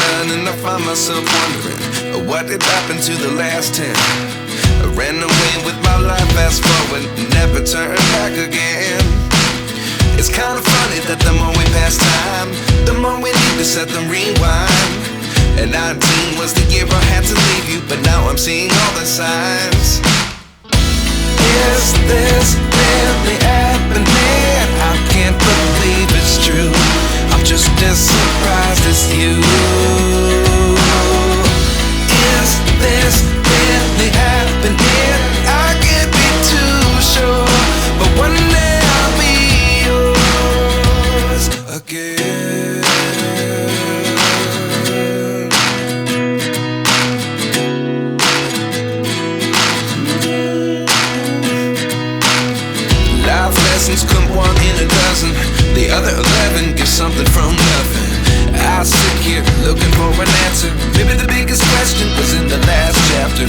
none, and I find myself wondering what did happen to the last 10. I ran away with my life, fast forward, never turn back again. It's kind of funny that the more we pass time, the more we need to set them rewind. And 19 was the year I had to leave you, but now I'm seeing all the signs. Is this really happening? I can't believe it's true. I'm just as surprised as you. Is this really happening? I can't be too sure, but one day I'll be yours again. Life lessons come one in a dozen. The other 11 give something from nothing. I sit here looking for an answer. Maybe the biggest question was in the last chapter.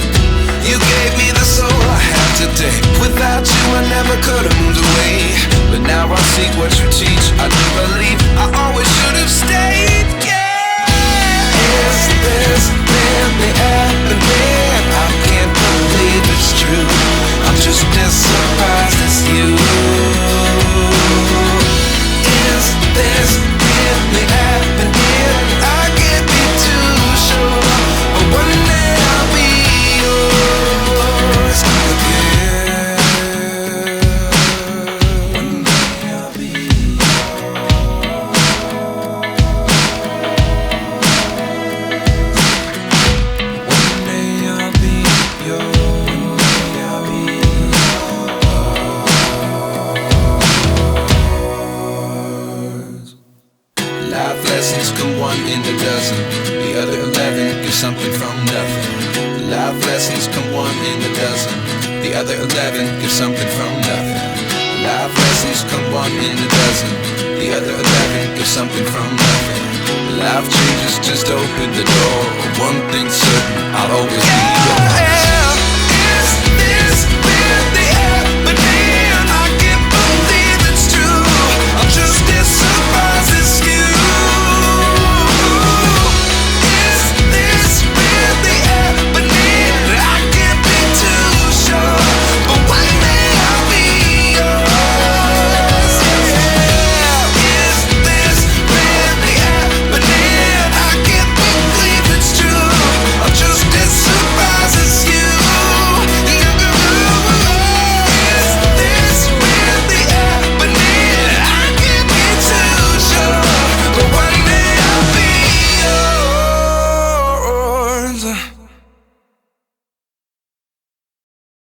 You gave me the soul I have today. Without you I never could have moved away. But now I see what you teach. I do believe I always should have stayed. Yeah. Is this really happening? I can't believe it's true. I'm just as surprised as you. Is this really happening? I can't be too sure, but one day I'll be yours again. One day I'll be yours. One day I'll be yours. One day I'll be yours. Life lessons come one in a dozen. The other 11 give something from nothing. Life lessons come one in a dozen. The other 11 give something from nothing. Life lessons come one in a dozen. The other 11 give something from nothing. Life changes just open the door. One thing's certain, I'll always be yours.